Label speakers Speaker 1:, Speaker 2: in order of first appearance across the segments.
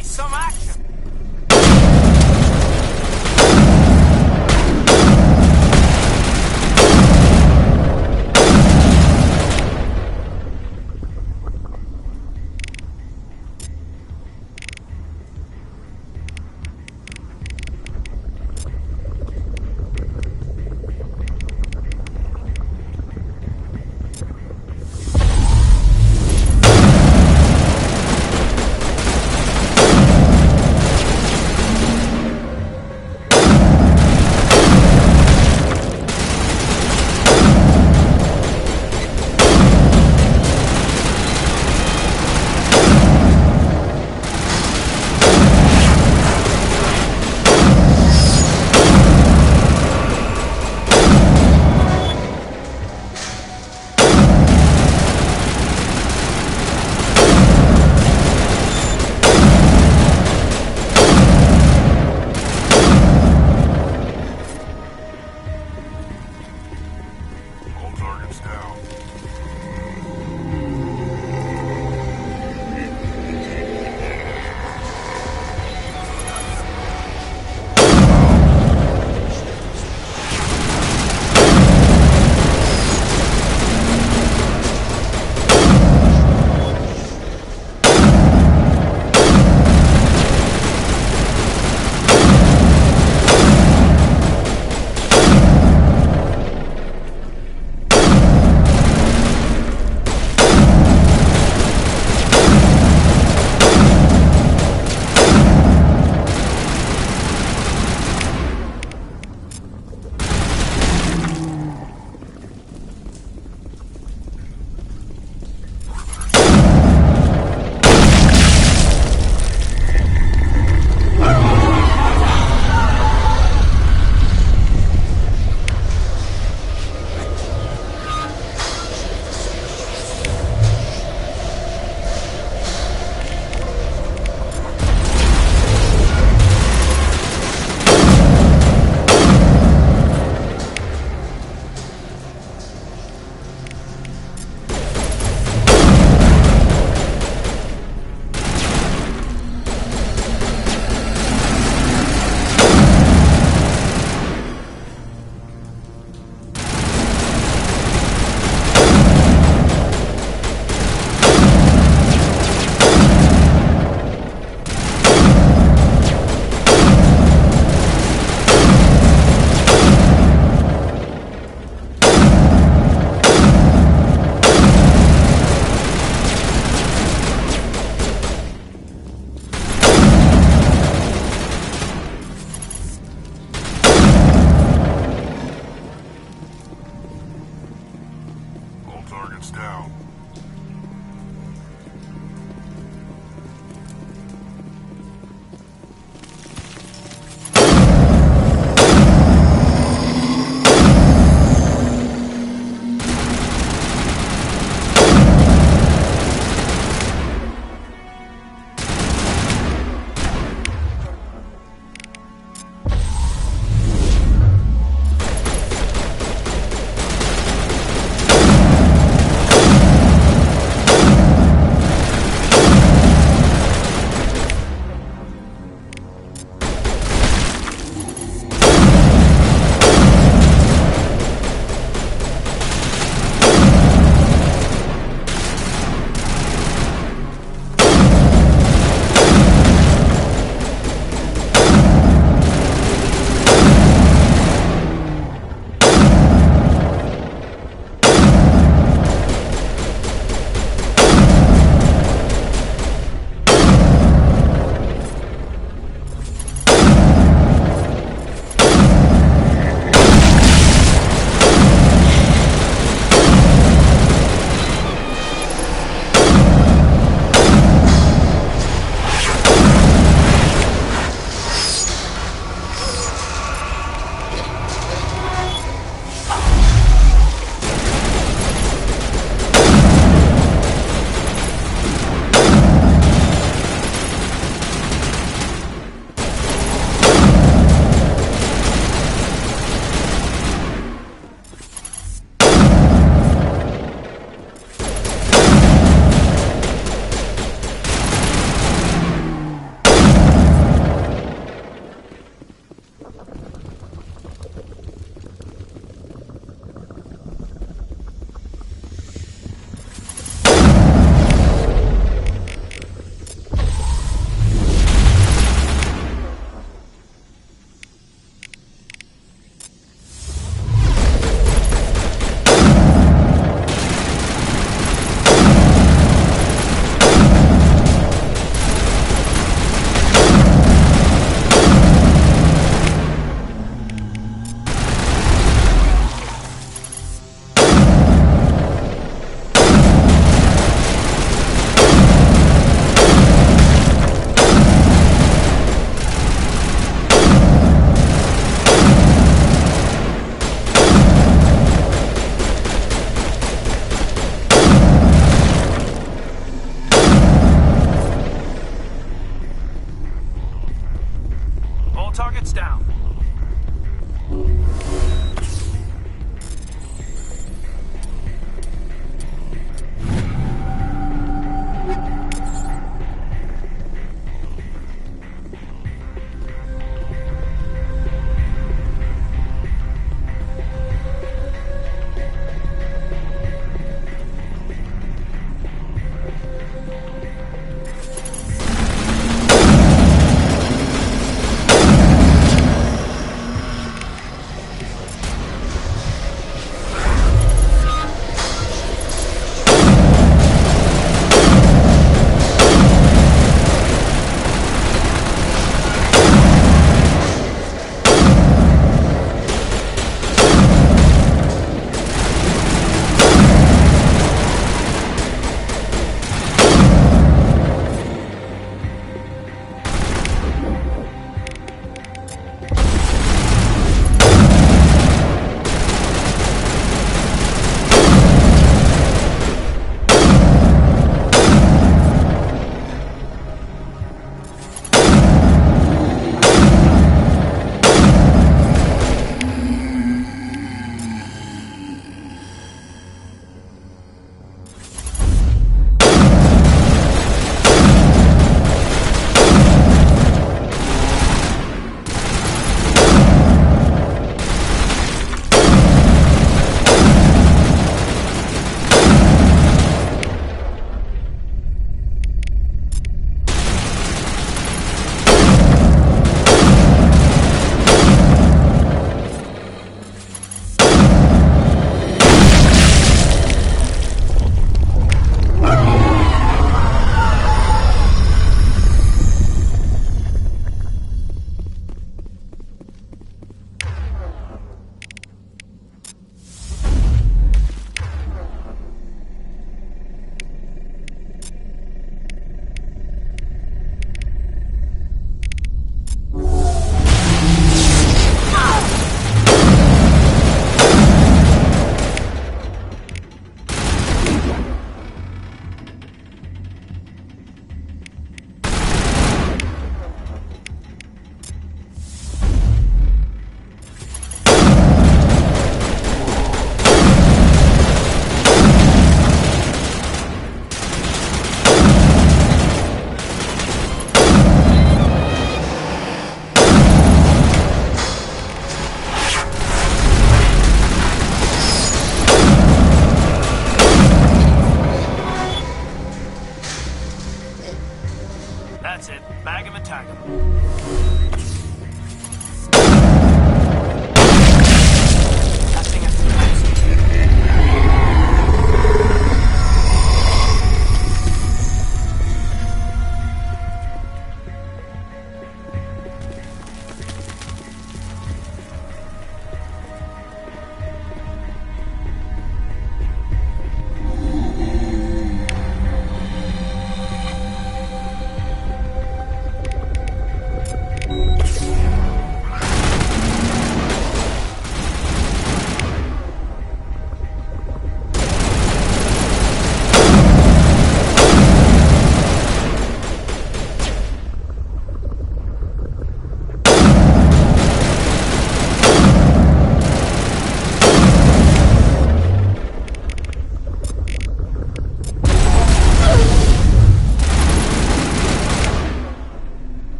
Speaker 1: Finally, some action! All targets down. That's it. Bag him and tag him. Testing at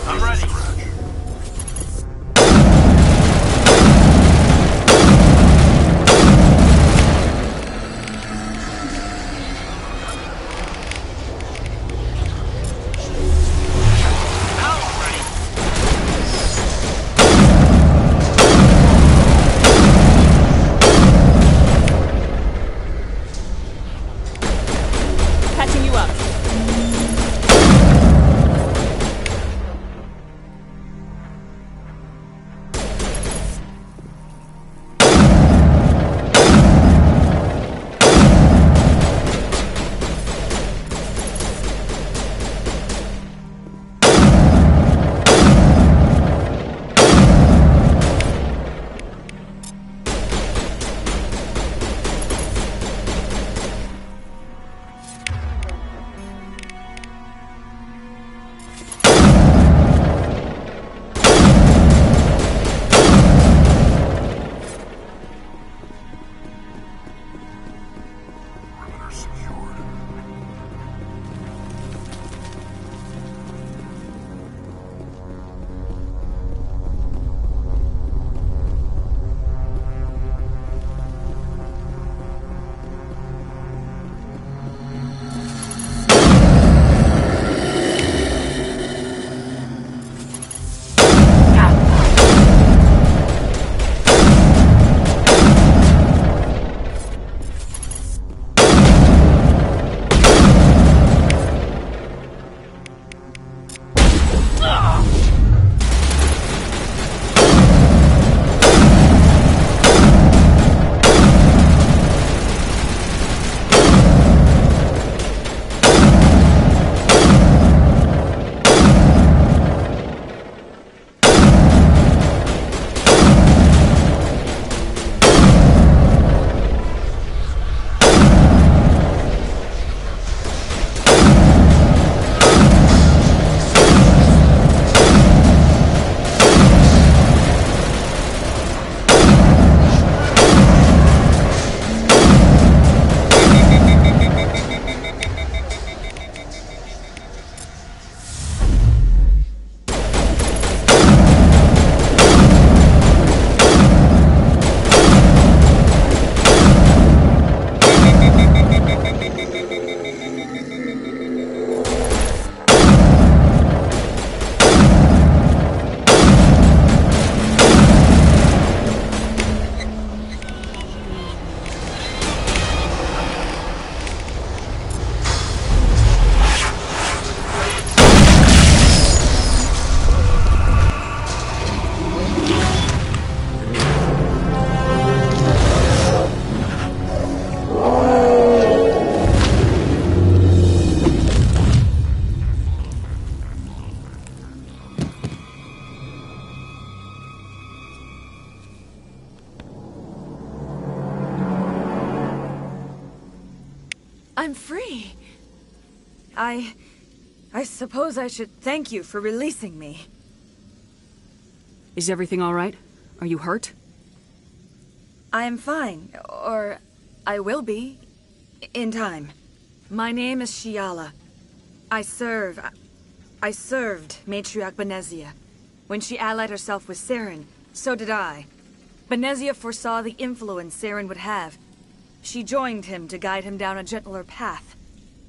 Speaker 1: I'm ready. Now I'm ready.
Speaker 2: I'm free. I suppose I should thank you for releasing me.
Speaker 3: Is everything all right? Are you hurt?
Speaker 2: I am fine, or I will be, in time. My name is Shiala. I served Matriarch Benezia. When she allied herself with Saren, so did I. Benezia foresaw the influence Saren would have. She joined him to guide him down a gentler path.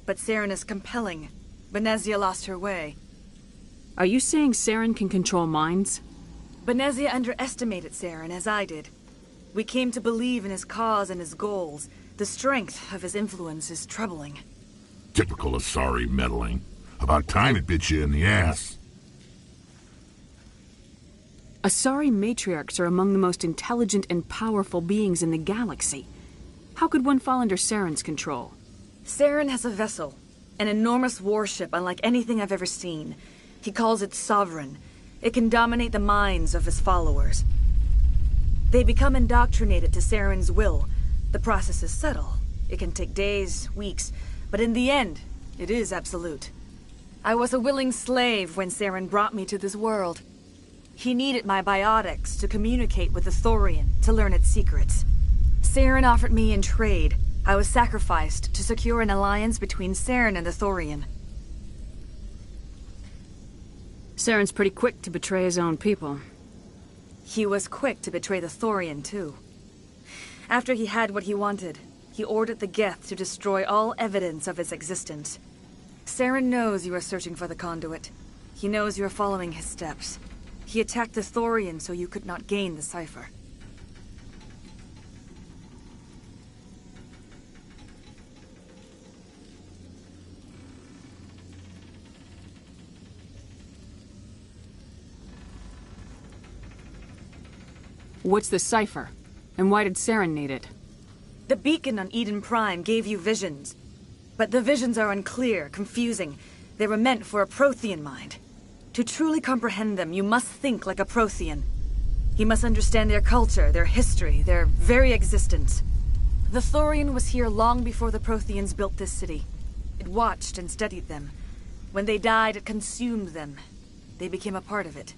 Speaker 2: But Saren is compelling. Benezia lost her way.
Speaker 3: Are you saying Saren can control minds?
Speaker 2: Benezia underestimated Saren, as I did. We came to believe in his cause and his goals. The strength of his influence is troubling.
Speaker 4: Typical Asari meddling. About time it bit you in the ass.
Speaker 3: Asari matriarchs are among the most intelligent and powerful beings in the galaxy. How could one fall under Saren's control?
Speaker 2: Saren has a vessel, an enormous warship unlike anything I've ever seen. He calls it Sovereign. It can dominate the minds of his followers. They become indoctrinated to Saren's will. The process is subtle. It can take days, weeks, but in the end, it is absolute. I was a willing slave when Saren brought me to this world. He needed my biotics to communicate with the Thorian, to learn its secrets. Saren offered me in trade. I was sacrificed to secure an alliance between Saren and the Thorian.
Speaker 3: Saren's pretty quick to betray his own people.
Speaker 2: He was quick to betray the Thorian, too. After he had what he wanted, he ordered the Geth to destroy all evidence of its existence. Saren knows you are searching for the conduit. He knows you are following his steps. He attacked the Thorian so you could not gain the cipher.
Speaker 3: What's the cipher? And why did Saren need it?
Speaker 2: The beacon on Eden Prime gave you visions. But the visions are unclear, confusing. They were meant for a Prothean mind. To truly comprehend them, you must think like a Prothean. You must understand their culture, their history, their very existence. The Thorian was here long before the Protheans built this city. It watched and studied them. When they died, it consumed them. They became a part of it.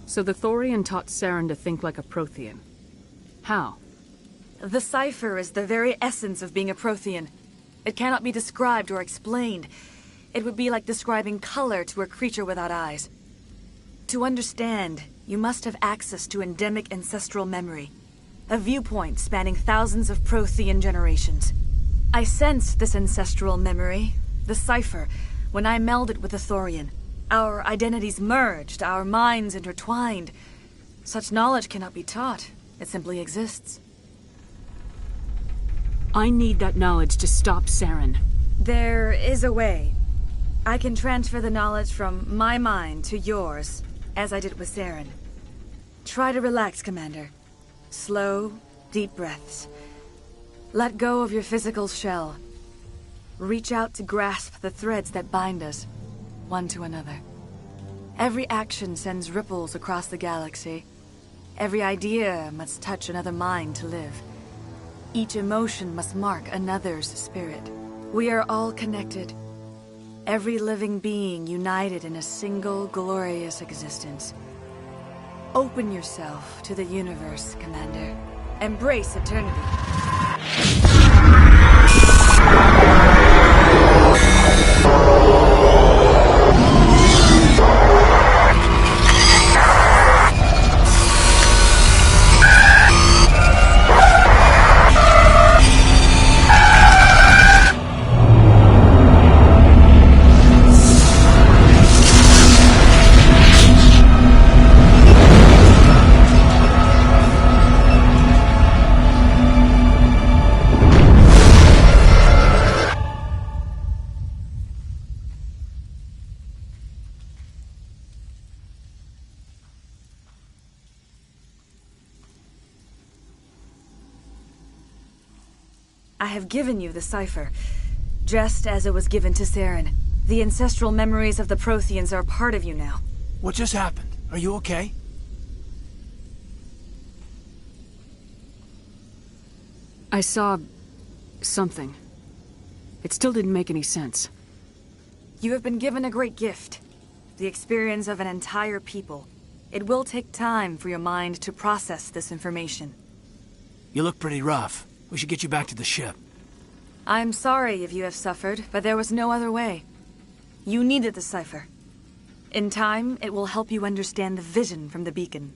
Speaker 3: So the Thorian taught Saren to think like a Prothean. How?
Speaker 2: The cipher is the very essence of being a Prothean. It cannot be described or explained. It would be like describing color to a creature without eyes. To understand, you must have access to endemic ancestral memory, a viewpoint spanning thousands of Prothean generations. I sensed this ancestral memory, the cipher, when I melded with the Thorian. Our identities merged, our minds intertwined. Such knowledge cannot be taught. It simply exists.
Speaker 3: I need that knowledge to stop Saren.
Speaker 2: There is a way. I can transfer the knowledge from my mind to yours, as I did with Saren. Try to relax, Commander. Slow, deep breaths. Let go of your physical shell. Reach out to grasp the threads that bind us, one to another. Every action sends ripples across the galaxy. Every idea must touch another mind to live. Each emotion must mark another's spirit. We are all connected. Every living being united in a single glorious existence. Open yourself to the universe, Commander. Embrace eternity. I have given you the cipher, just as it was given to Saren. The ancestral memories of the Protheans are a part of you now.
Speaker 5: What just happened? Are you okay?
Speaker 3: I saw... something. It still didn't make any sense.
Speaker 2: You have been given a great gift. The experience of an entire people. It will take time for your mind to process this information.
Speaker 5: You look pretty rough. We should get you back to the ship.
Speaker 2: I'm sorry if you have suffered, but there was no other way. You needed the cipher. In time, it will help you understand the vision from the beacon.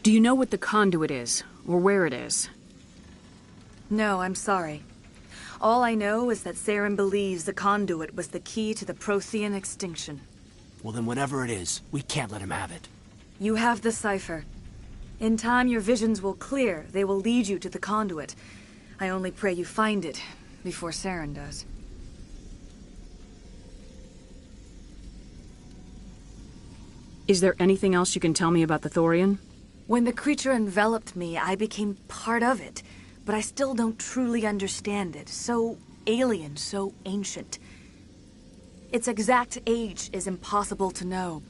Speaker 3: Do you know what the conduit is, or where it is?
Speaker 2: No, I'm sorry. All I know is that Saren believes the conduit was the key to the Prothean extinction.
Speaker 5: Well then whatever it is, we can't let him have it.
Speaker 2: You have the cipher. In time, your visions will clear. They will lead you to the conduit. I only pray you find it before Saren does.
Speaker 3: Is there anything else you can tell me about the Thorian?
Speaker 2: When the creature enveloped me, I became part of it. But I still don't truly understand it. So alien, so ancient. Its exact age is impossible to know.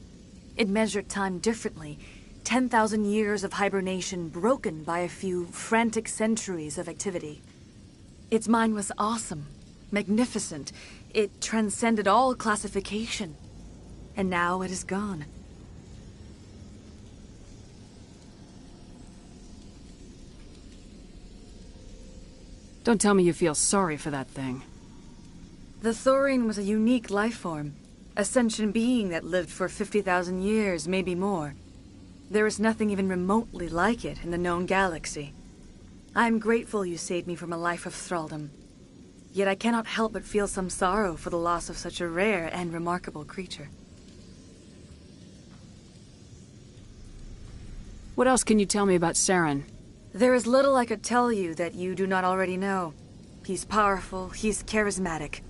Speaker 2: It measured time differently. 10,000 years of hibernation broken by a few frantic centuries of activity. Its mind was awesome, magnificent. It transcended all classification. And now it is gone.
Speaker 3: Don't tell me you feel sorry for that thing.
Speaker 2: The Thorian was a unique life form. A sentient being that lived for 50,000 years, maybe more. There is nothing even remotely like it in the known galaxy. I am grateful you saved me from a life of thraldom. Yet I cannot help but feel some sorrow for the loss of such a rare and remarkable creature.
Speaker 3: What else can you tell me about Saren?
Speaker 2: There is little I could tell you that you do not already know. He's powerful, he's charismatic.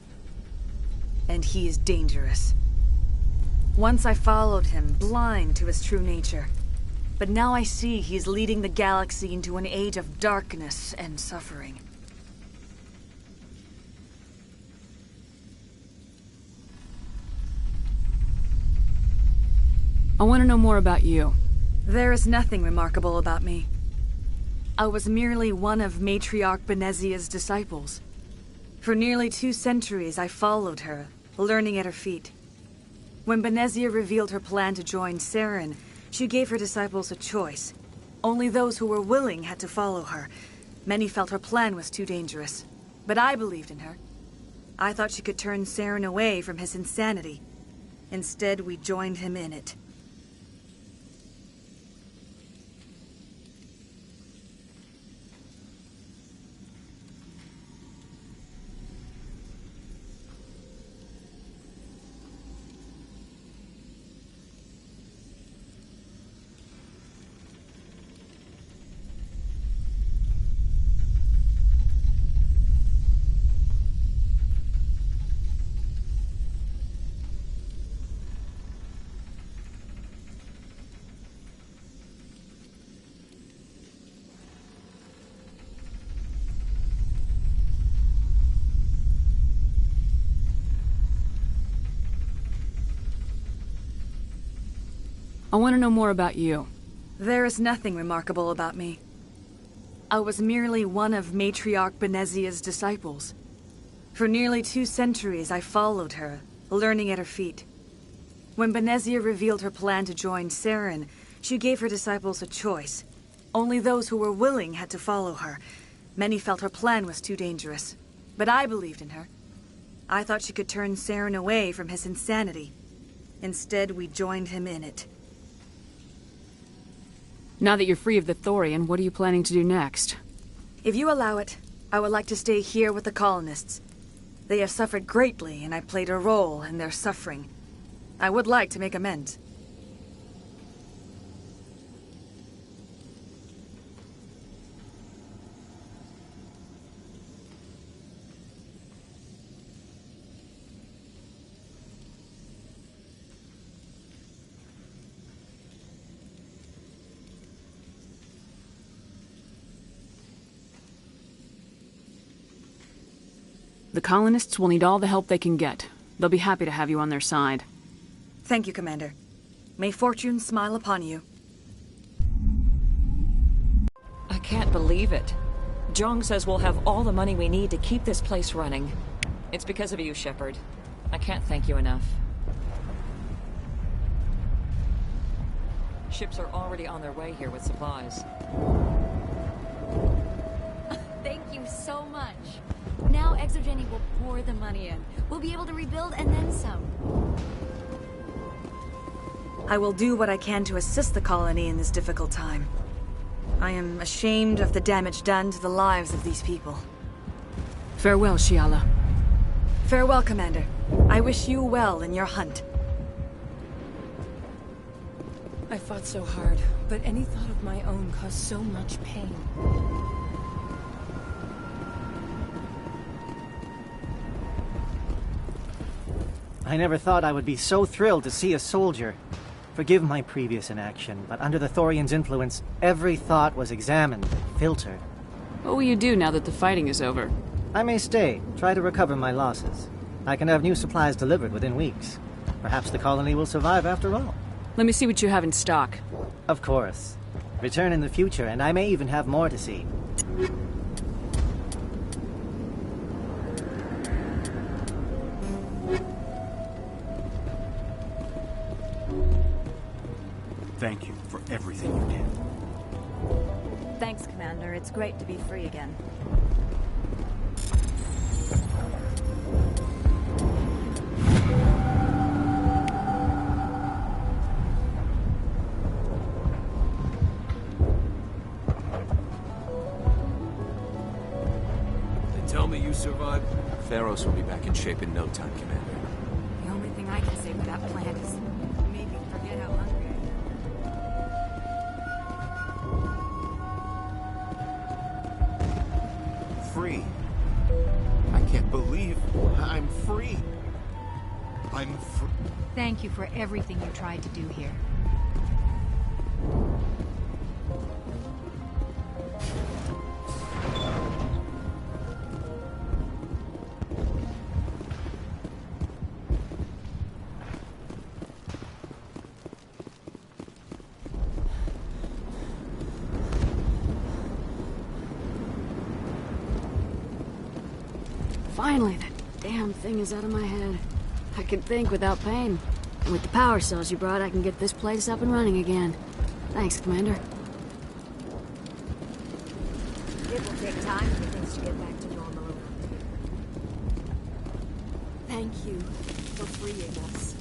Speaker 2: And he is dangerous. Once I followed him, blind to his true nature. But now I see he's leading the galaxy into an age of darkness and suffering.
Speaker 3: I want to know more about you.
Speaker 2: There is nothing remarkable about me. I was merely one of Matriarch Benezia's disciples. For nearly 2 centuries I followed her, learning at her feet. When Benezia revealed her plan to join Saren, she gave her disciples a choice. Only those who were willing had to follow her. Many felt her plan was too dangerous. But I believed in her. I thought she could turn Saren away from his insanity. Instead, we joined him in it.
Speaker 3: I want to know more about you.
Speaker 2: There is nothing remarkable about me. I was merely one of Matriarch Benezia's disciples. For nearly 2 centuries, I followed her, learning at her feet. When Benezia revealed her plan to join Saren, she gave her disciples a choice. Only those who were willing had to follow her. Many felt her plan was too dangerous, but I believed in her. I thought she could turn Saren away from his insanity. Instead, we joined him in it.
Speaker 3: Now that you're free of the Thorian, what are you planning to do next?
Speaker 2: If you allow it, I would like to stay here with the colonists. They have suffered greatly, and I played a role in their suffering. I would like to make amends.
Speaker 3: The colonists will need all the help they can get. They'll be happy to have you on their side.
Speaker 2: Thank you, Commander. May fortune smile upon you.
Speaker 6: I can't believe it. Jong says we'll have all the money we need to keep this place running. It's because of you, Shepard. I can't thank you enough. Ships are already on their way here with supplies.
Speaker 7: Thank you so much. Now Exogeny will pour the money in. We'll be able to rebuild and then some.
Speaker 2: I will do what I can to assist the colony in this difficult time. I am ashamed of the damage done to the lives of these people.
Speaker 3: Farewell, Shiala.
Speaker 2: Farewell, Commander. I wish you well in your hunt.
Speaker 6: I fought so hard, but any thought of my own caused so much pain.
Speaker 8: I never thought I would be so thrilled to see a soldier. Forgive my previous inaction, but under the Thorian's influence, every thought was examined, filtered.
Speaker 3: What will you do now that the fighting is over?
Speaker 8: I may stay, try to recover my losses. I can have new supplies delivered within weeks. Perhaps the colony will survive after all.
Speaker 3: Let me see what you have in stock.
Speaker 8: Of course. Return in the future, and I may even have more to see.
Speaker 9: Thank you for everything you did.
Speaker 7: Thanks, Commander. It's great to be free again.
Speaker 10: They tell me you survived. Theros will be back in shape in no time, Commander.
Speaker 7: The only thing I can say for that plan is maybe forget how hungry I am.
Speaker 9: Free. I can't believe I'm free. I'm free.
Speaker 11: Thank you for everything you tried to do here.
Speaker 12: Finally, that damn thing is out of my head. I can think without pain. And with the power cells you brought, I can get this place up and running again. Thanks, Commander.
Speaker 7: It will take time for things to get back to normal. Thank you for freeing us.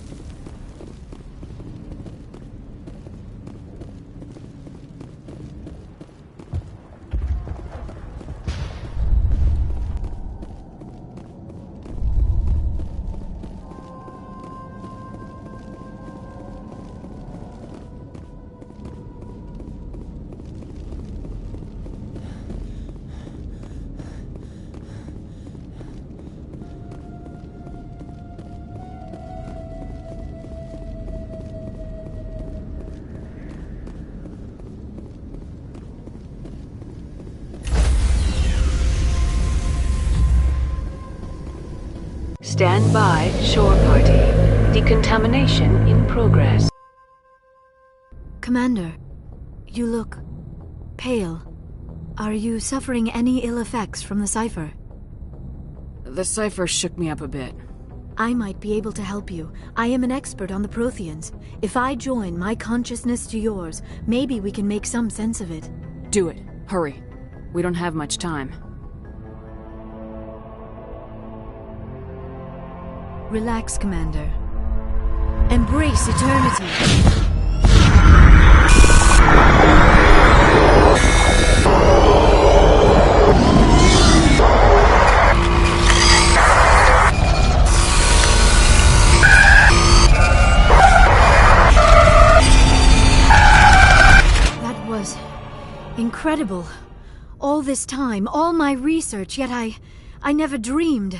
Speaker 13: Stand by, shore party. Decontamination in progress.
Speaker 12: Commander, you look pale. Are you suffering any ill effects from the cipher?
Speaker 3: The cipher shook me up a bit.
Speaker 12: I might be able to help you. I am an expert on the Protheans. If I join my consciousness to yours, maybe we can make some sense of it.
Speaker 3: Do it. Hurry. We don't have much time.
Speaker 12: Relax, Commander. Embrace eternity. That was incredible. All this time, all my research, yet I never dreamed.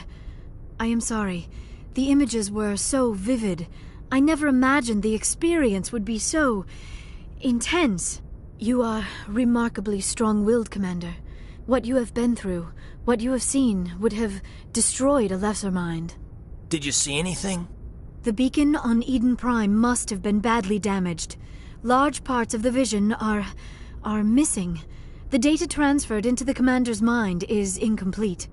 Speaker 12: I am sorry. The images were so vivid. I never imagined the experience would be so intense. You are remarkably strong-willed, Commander. What you have been through, what you have seen, would have destroyed a lesser mind.
Speaker 5: Did you see anything?
Speaker 12: The beacon on Eden Prime must have been badly damaged. Large parts of the vision are missing. The data transferred into the Commander's mind is incomplete.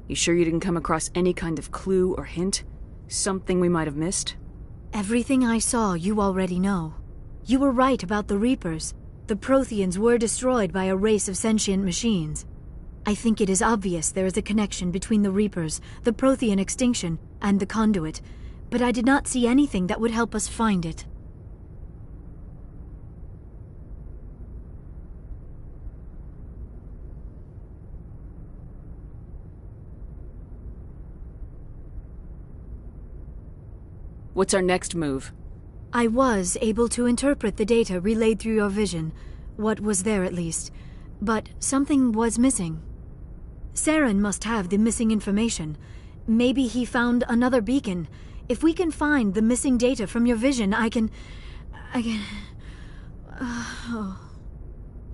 Speaker 3: You sure you didn't come across any kind of clue or hint? Something we might have missed?
Speaker 12: Everything I saw, you already know. You were right about the Reapers. The Protheans were destroyed by a race of sentient machines. I think it is obvious there is a connection between the Reapers, the Prothean extinction, and the Conduit, but I did not see anything that would help us find it.
Speaker 3: What's our next move?
Speaker 12: I was able to interpret the data relayed through your vision, what was there at least, but something was missing. Saren must have the missing information. Maybe he found another beacon. If we can find the missing data from your vision, I can... I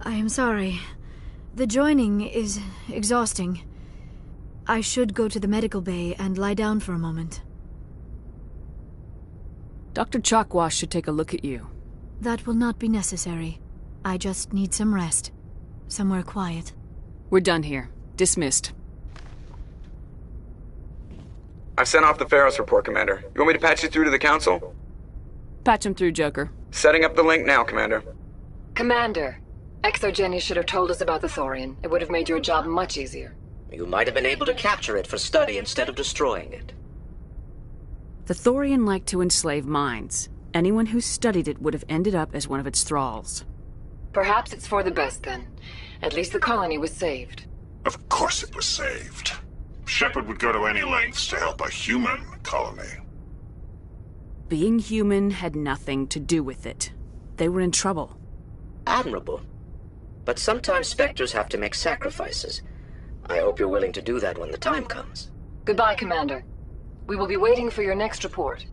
Speaker 12: am sorry. The joining is exhausting. I should go to the medical bay and lie down for a moment.
Speaker 3: Dr. Chalkwash should take a look at you.
Speaker 12: That will not be necessary. I just need some rest. Somewhere quiet.
Speaker 3: We're done here. Dismissed.
Speaker 13: I've sent off the Pharos report, Commander. You want me to patch you through to the Council?
Speaker 3: Patch him through, Joker.
Speaker 13: Setting up the link now, Commander.
Speaker 14: Commander, Exogeny should have told us about the Thorian. It would have made your job much easier.
Speaker 15: You might have been able to capture it for study instead of destroying it.
Speaker 3: The Thorian liked to enslave minds. Anyone who studied it would have ended up as one of its thralls.
Speaker 14: Perhaps it's for the best, then. At least the colony was saved.
Speaker 4: Of course it was saved. Shepard would go to any lengths to help a human colony.
Speaker 3: Being human had nothing to do with it. They were in trouble.
Speaker 15: Admirable. But sometimes Spectres have to make sacrifices. I hope you're willing to do that when the time comes.
Speaker 14: Goodbye, Commander. We will be waiting for your next report.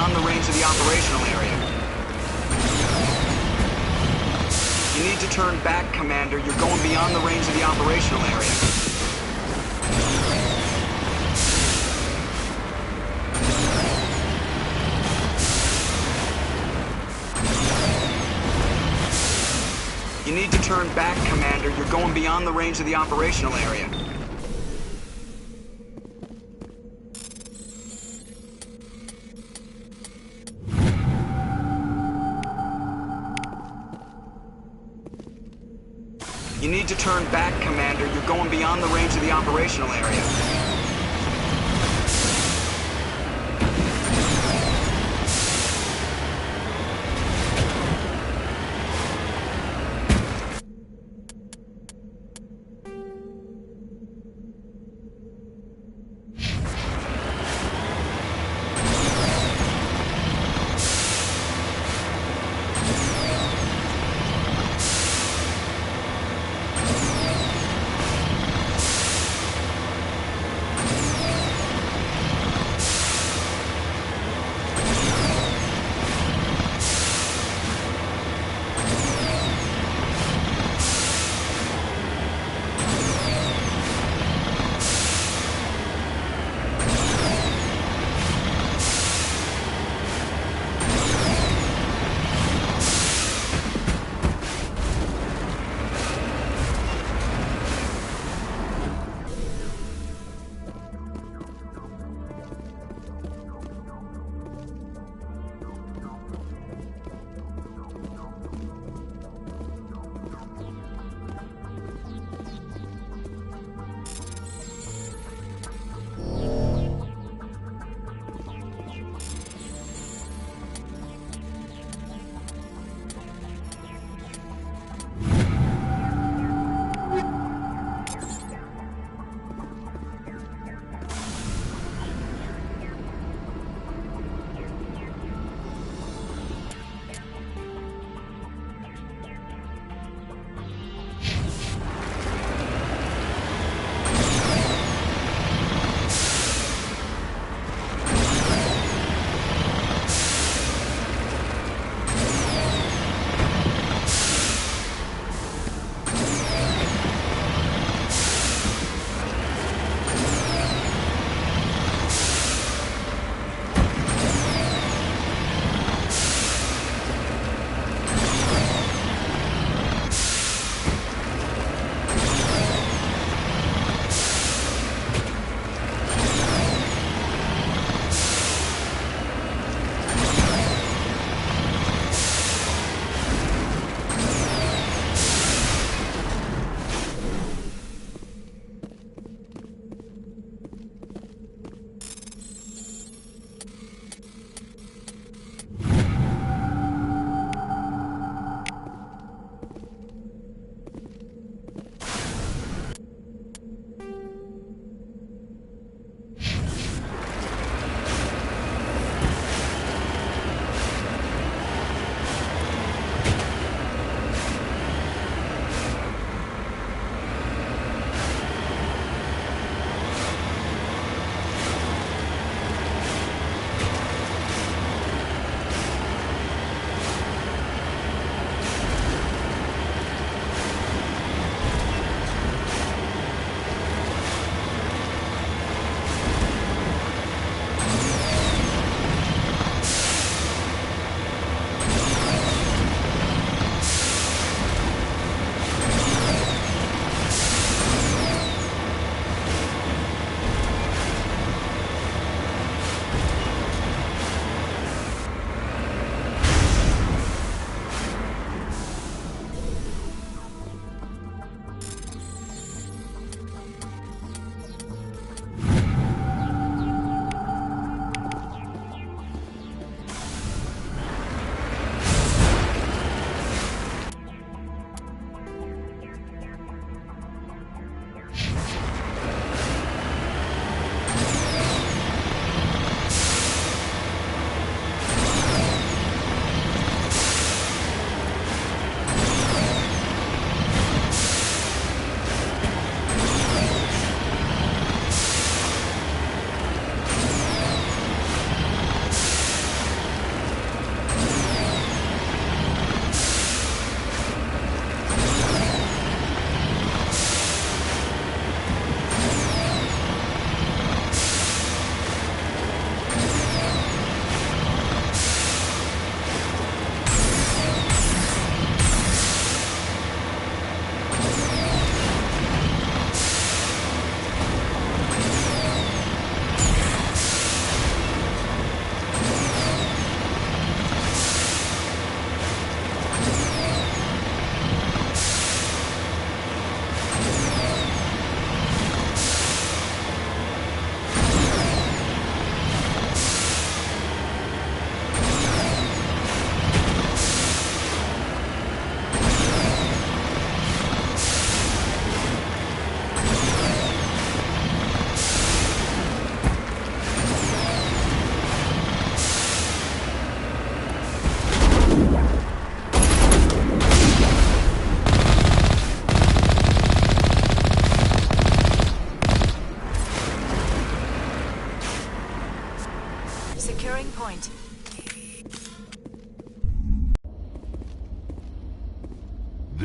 Speaker 13: beyond the range of the operational area. You need to turn back, Commander. You're going beyond the range of the operational area. You need to turn back, Commander. You're going beyond the range of the operational area. You need to turn back, Commander. You're going beyond the range of the operational area.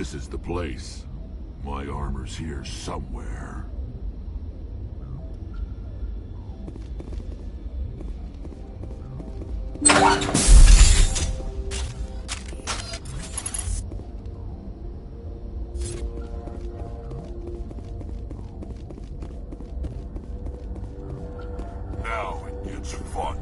Speaker 4: This is the place. My armor's here somewhere. Now it gets fun.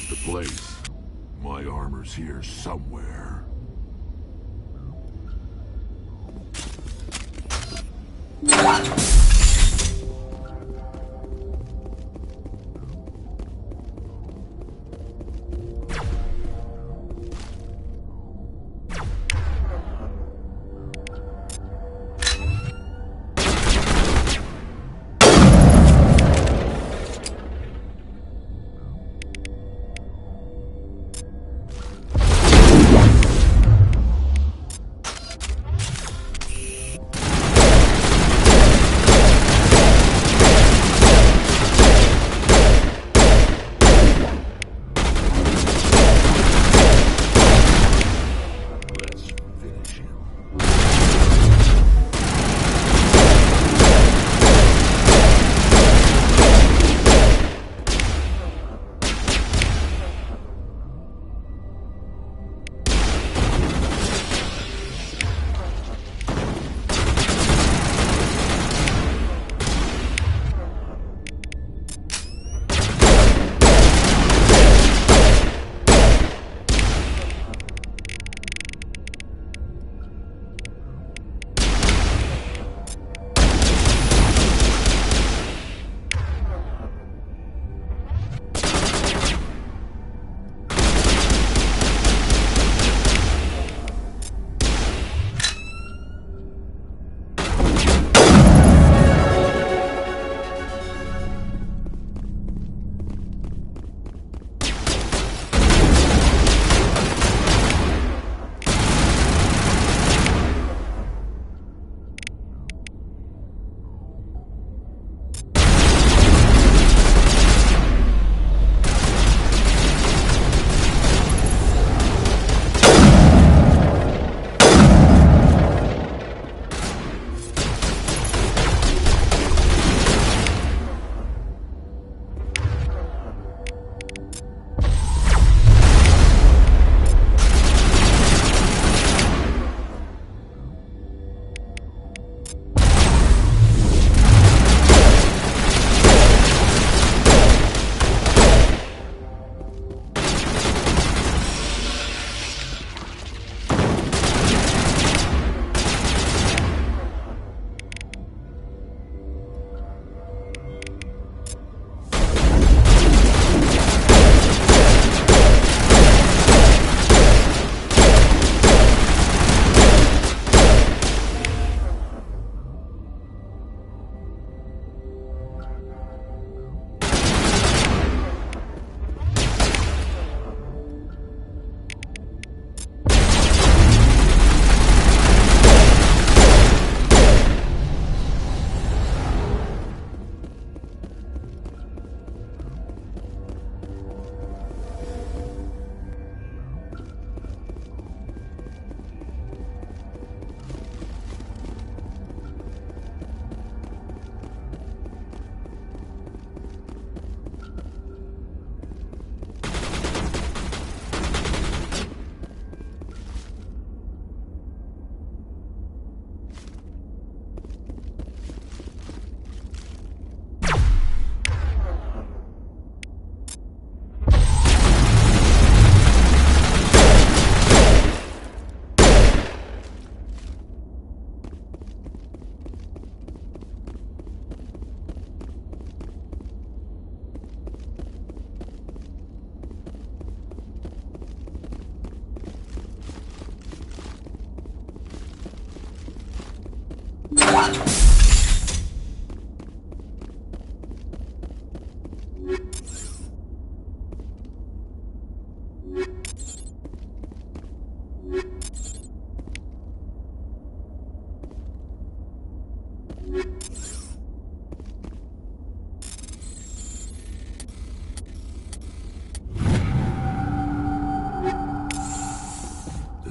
Speaker 4: the place. My armor's here somewhere.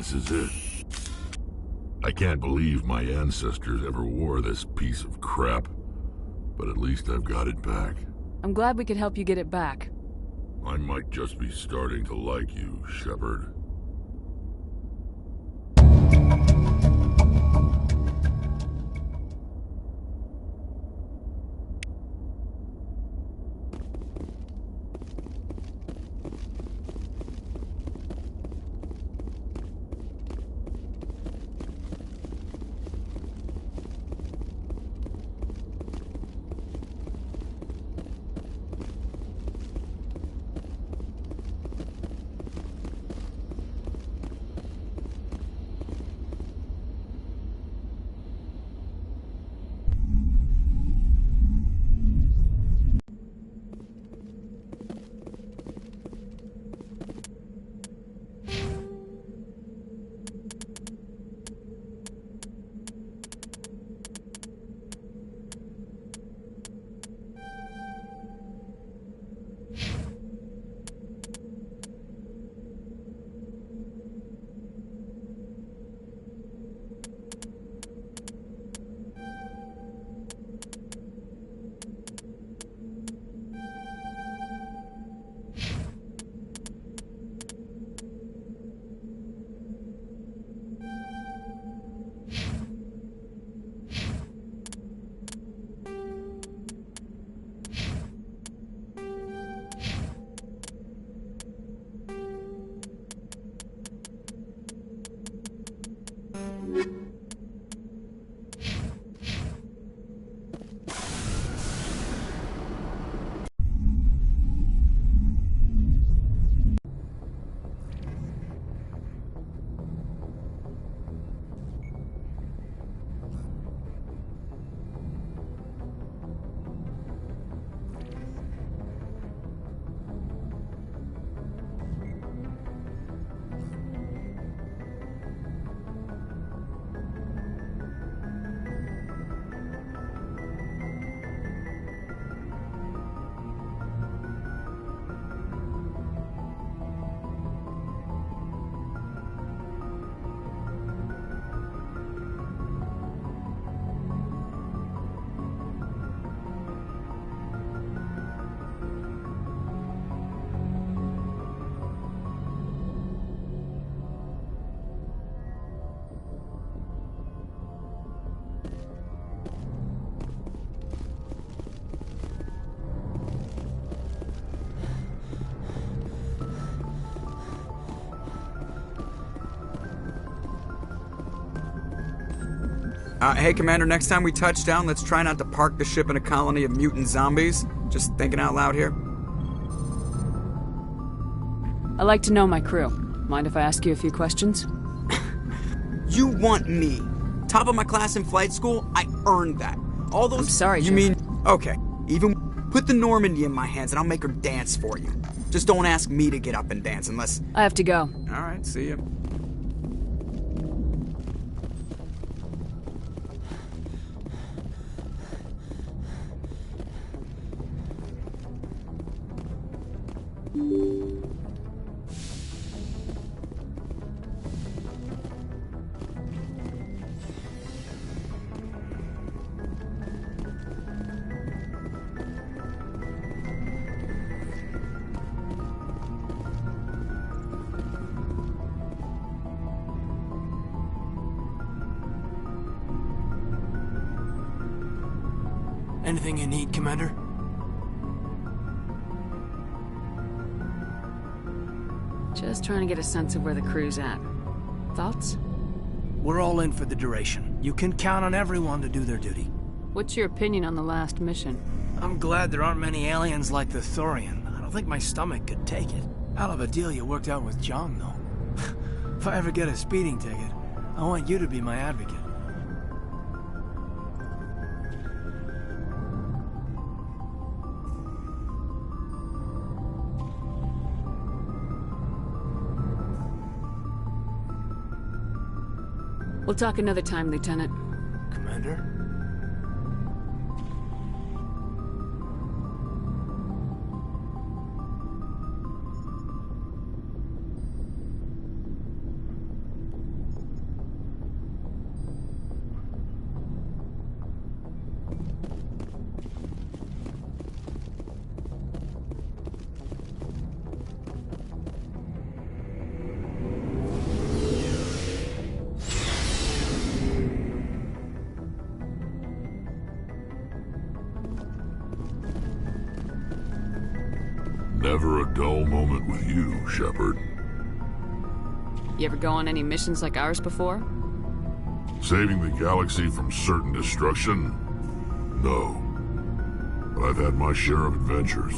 Speaker 4: This is it. I can't believe my ancestors ever wore this piece of crap, but at least I've got it back.
Speaker 3: I'm glad we could help you get it back.
Speaker 4: I might just be starting to like you, Shepard.
Speaker 13: Hey, Commander, next time we touch down, let's try not to park the ship in a colony of mutant zombies. Just thinking out loud here.
Speaker 3: I like to know my crew. Mind if I ask you a few questions?
Speaker 13: You want me? Top of my class in flight school? I earned that. All those...
Speaker 3: I'm sorry,
Speaker 13: You
Speaker 3: Jim.
Speaker 13: mean... Okay, even put the Normandy in my hands and I'll make her dance for you. Just don't ask me to get up and dance unless...
Speaker 3: I have to go.
Speaker 13: Alright, see ya.
Speaker 5: Anything you need, Commander?
Speaker 3: Just trying to get a sense of where the crew's at. Thoughts?
Speaker 5: We're all in for the duration. You can count on everyone to do their duty.
Speaker 3: What's your opinion on the last mission?
Speaker 5: I'm glad there aren't many aliens like the Thorian. I don't think my stomach could take it. Hell of a deal you worked out with John, though. If I ever get a speeding ticket, I want you to be my advocate.
Speaker 3: We'll talk another time, Lieutenant.
Speaker 5: Commander?
Speaker 4: Never a dull moment with you, Shepard.
Speaker 3: You ever go on any missions like ours before?
Speaker 4: Saving the galaxy from certain destruction? No. But I've had my share of adventures.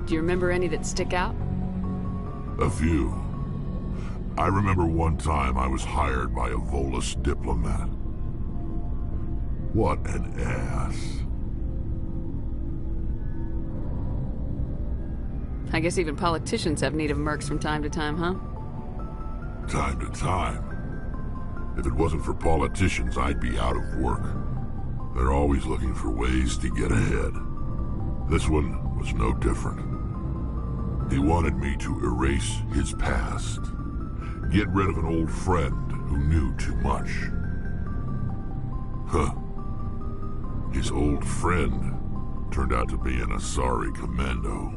Speaker 3: Do you remember any that stick out?
Speaker 4: A few. I remember one time I was hired by a Volus diplomat. What an ass.
Speaker 3: I guess even politicians have need of mercs from time to time, huh?
Speaker 4: Time to time. If it wasn't for politicians, I'd be out of work. They're always looking for ways to get ahead. This one was no different. He wanted me to erase his past. Get rid of an old friend who knew too much. Huh. His old friend turned out to be an Asari commando.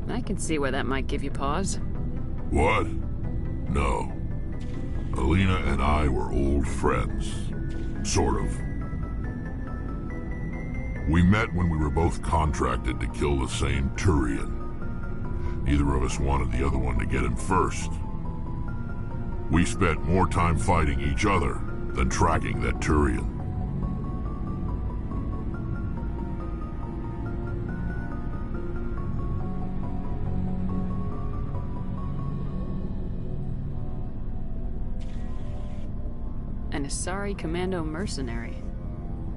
Speaker 3: I can see where that might give you pause.
Speaker 4: What? No. Alina and I were old friends. Sort of. We met when we were both contracted to kill the same Turian. Neither of us wanted the other one to get him first. We spent more time fighting each other than tracking that Turian.
Speaker 3: An Asari commando mercenary.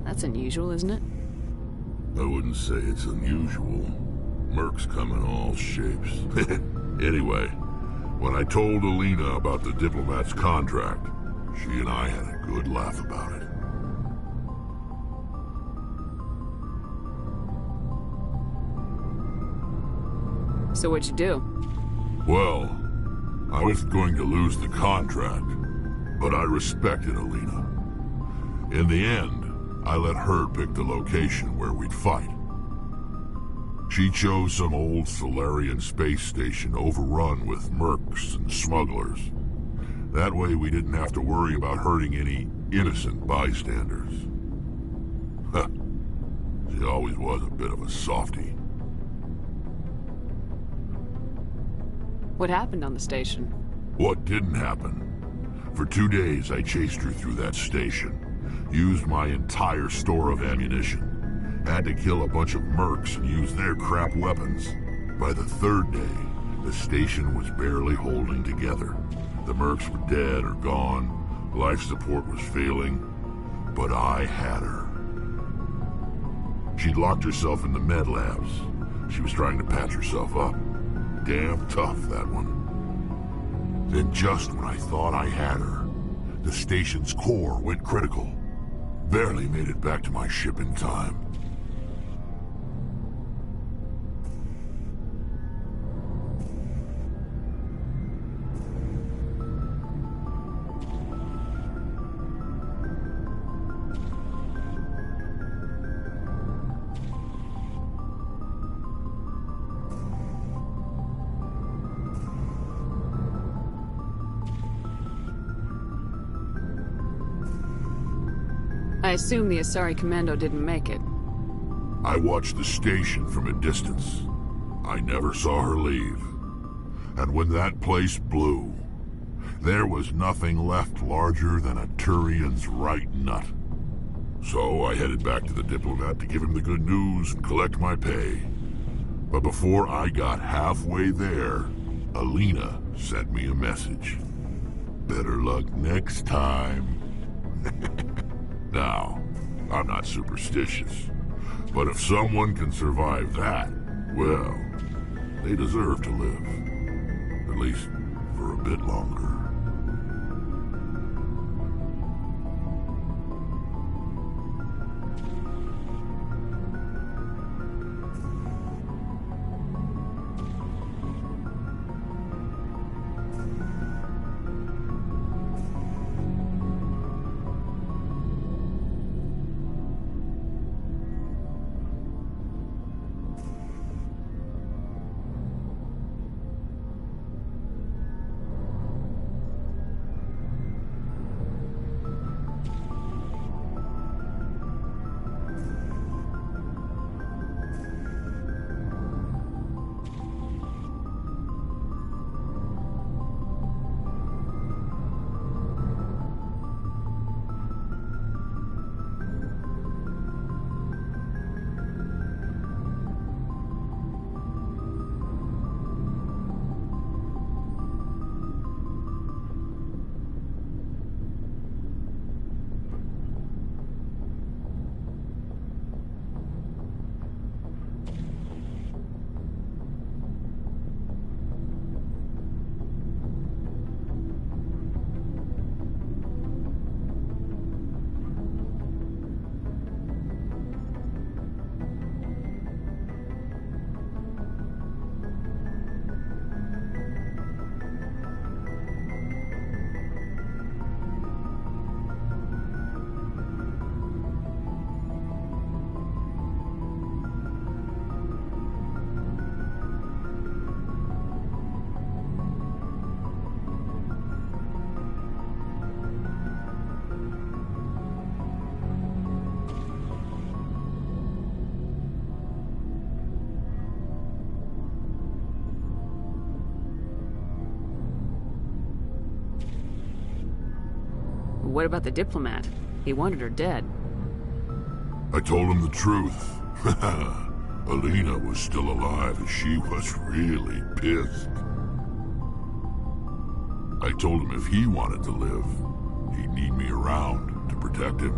Speaker 3: That's unusual, isn't it?
Speaker 4: I wouldn't say it's unusual. Mercs come in all shapes. Anyway, when I told Alina about the diplomat's contract, she and I had a good laugh about it.
Speaker 3: So what'd you do?
Speaker 4: Well, I was going to lose the contract, but I respected Alina. In the end, I let her pick the location where we'd fight. She chose some old Solarian space station overrun with mercs and smugglers. That way we didn't have to worry about hurting any innocent bystanders. Huh. She always was a bit of a softie.
Speaker 3: What happened on the station?
Speaker 4: What didn't happen? For 2 days I chased her through that station. Used my entire store of ammunition. Had to kill a bunch of mercs and use their crap weapons. By the 3rd day, the station was barely holding together. The mercs were dead or gone. Life support was failing. But I had her. She'd locked herself in the med labs. She was trying to patch herself up. Damn tough, that one. Then just when I thought I had her, the station's core went critical. Barely made it back to my ship in time.
Speaker 3: I assume the Asari Commando didn't make it.
Speaker 4: I watched the station from a distance. I never saw her leave. And when that place blew, there was nothing left larger than a Turian's right nut. So I headed back to the diplomat to give him the good news and collect my pay. But before I got halfway there, Alina sent me a message. Better luck next time. Now, I'm not superstitious, but if someone can survive that, well, they deserve to live. At least for a bit longer.
Speaker 3: What about the diplomat? He wanted her dead.
Speaker 4: I told him the truth. Alina was still alive and she was really pissed. I told him if he wanted to live, he'd need me around to protect him.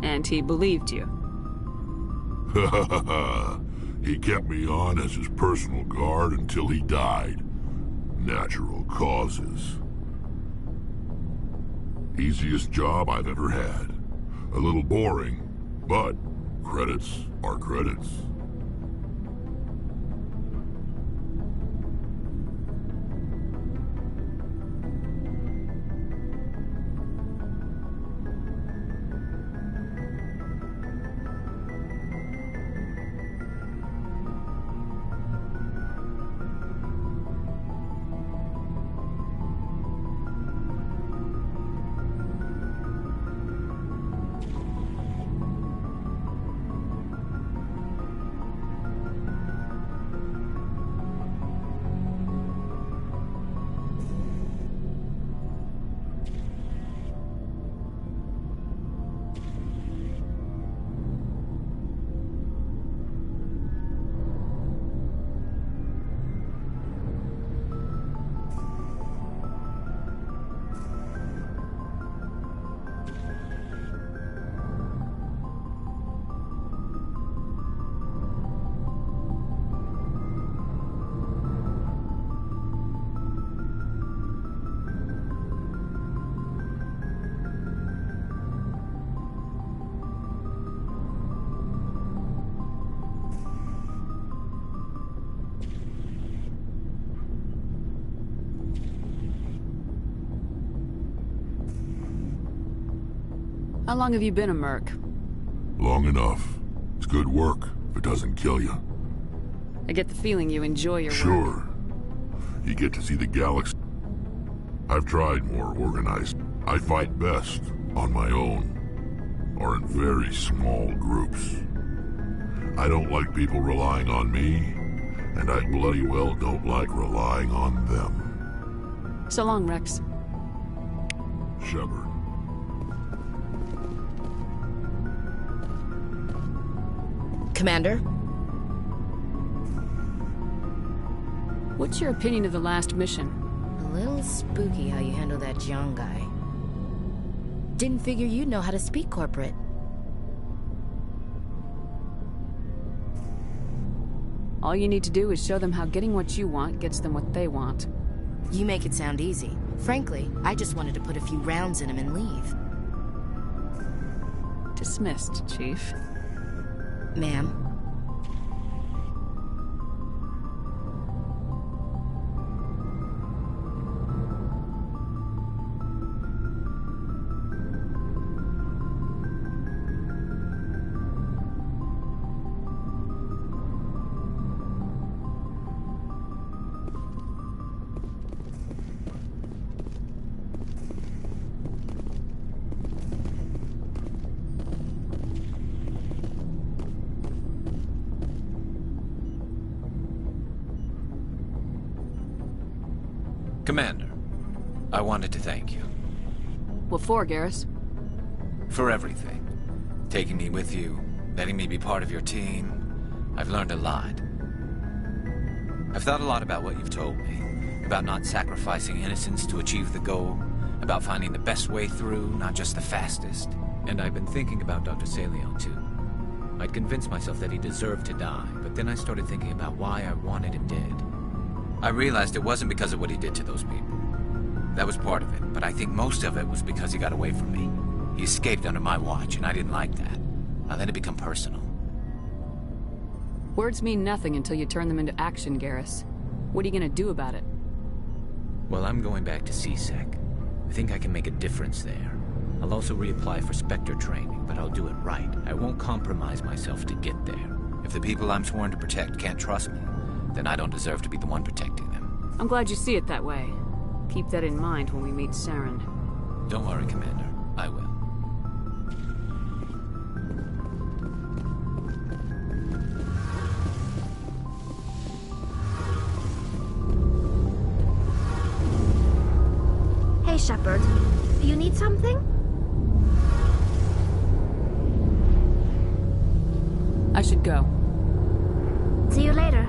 Speaker 3: And he believed you.
Speaker 4: He kept me on as his personal guard until he died. Natural causes. Easiest job I've ever had. A little boring, but credits are credits.
Speaker 3: How long have you been a merc?
Speaker 4: Long enough. It's good work if it doesn't kill you.
Speaker 3: I get the feeling you enjoy your work.
Speaker 4: Sure. You get to see the galaxy. I've tried more organized. I fight best on my own, or in very small groups. I don't like people relying on me, and I bloody well don't like relying on them.
Speaker 3: So long, Rex.
Speaker 4: Shepard.
Speaker 16: Commander?
Speaker 3: What's your opinion of the last mission?
Speaker 16: A little spooky how you handle that young guy. Didn't figure you'd know how to speak corporate.
Speaker 3: All you need to do is show them how getting what you want gets them what they want.
Speaker 16: You make it sound easy. Frankly, I just wanted to put a few rounds in him and leave.
Speaker 3: Dismissed, Chief.
Speaker 16: Ma'am.
Speaker 10: Commander, I wanted to thank you.
Speaker 3: What for, Garrus?
Speaker 10: For everything. Taking me with you, letting me be part of your team. I've learned a lot. I've thought a lot about what you've told me. About not sacrificing innocence to achieve the goal. About finding the best way through, not just the fastest. And I've been thinking about Dr. Saleon, too. I'd convinced myself that he deserved to die, but then I started thinking about why I wanted him dead. I realized it wasn't because of what he did to those people. That was part of it, but I think most of it was because he got away from me. He escaped under my watch, and I didn't like that. I let it become personal.
Speaker 3: Words mean nothing until you turn them into action, Garrus. What are you gonna do about it?
Speaker 10: Well, I'm going back to CSEC. I think I can make a difference there. I'll also reapply for Spectre training, but I'll do it right. I won't compromise myself to get there. If the people I'm sworn to protect can't trust me, then I don't deserve to be the one protecting them.
Speaker 3: I'm glad you see it that way. Keep that in mind when we meet Saren.
Speaker 10: Don't worry, Commander. I will.
Speaker 17: Hey, Shepard. You need something?
Speaker 3: I should go.
Speaker 17: See you later.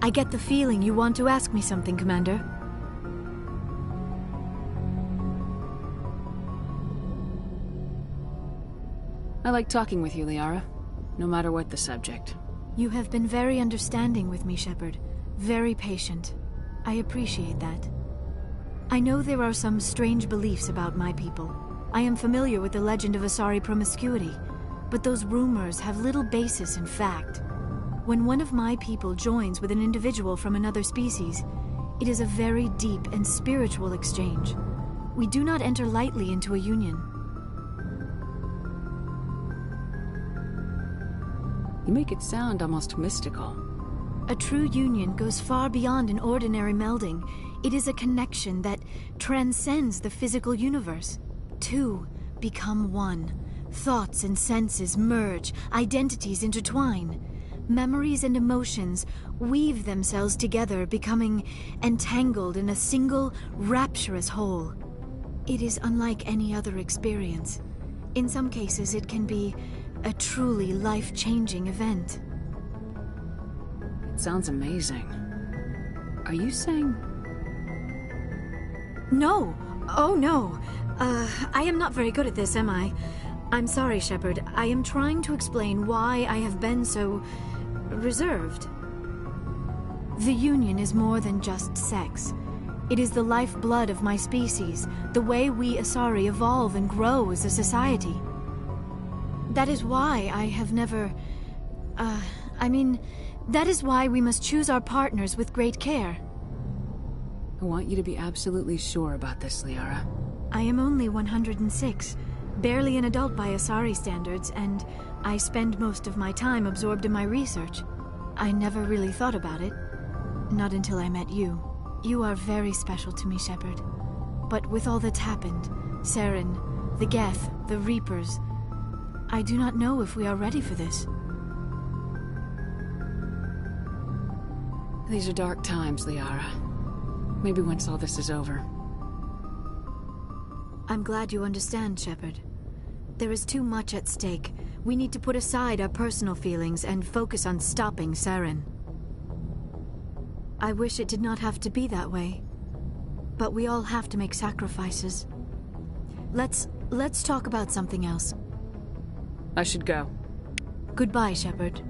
Speaker 12: I get the feeling you want to ask me something, Commander.
Speaker 3: I like talking with you, Liara. No matter what the subject.
Speaker 12: You have been very understanding with me, Shepard. Very patient. I appreciate that. I know there are some strange beliefs about my people. I am familiar with the legend of Asari promiscuity, but those rumors have little basis in fact. When one of my people joins with an individual from another species, it is a very deep and spiritual exchange. We do not enter lightly into a union.
Speaker 3: You make it sound almost mystical.
Speaker 12: A true union goes far beyond an ordinary melding. It is a connection that transcends the physical universe. Two become one. Thoughts and senses merge, identities intertwine. Memories and emotions weave themselves together, becoming entangled in a single, rapturous whole. It is unlike any other experience. In some cases, it can be a truly life-changing event.
Speaker 3: It sounds amazing. Are you saying...
Speaker 12: No. Oh, no. I am not very good at this, am I? I'm sorry, Shepard. I am trying to explain why I have been so reserved. The Union is more than just sex. It is the lifeblood of my species, the way we Asari evolve and grow as a society. That is why I have never... that is why we must choose our partners with great care.
Speaker 3: I want you to be absolutely sure about this, Liara.
Speaker 12: I am only 106, barely an adult by Asari standards, and I spend most of my time absorbed in my research. I never really thought about it. Not until I met you. You are very special to me, Shepard. But with all that's happened, Saren, the Geth, the Reapers, I do not know if we are ready for this.
Speaker 3: These are dark times, Liara. Maybe once all this is over.
Speaker 12: I'm glad you understand, Shepard. There is too much at stake. We need to put aside our personal feelings and focus on stopping Saren. I wish it did not have to be that way. But we all have to make sacrifices. Let's talk about something else.
Speaker 3: I should go.
Speaker 12: Goodbye, Shepard.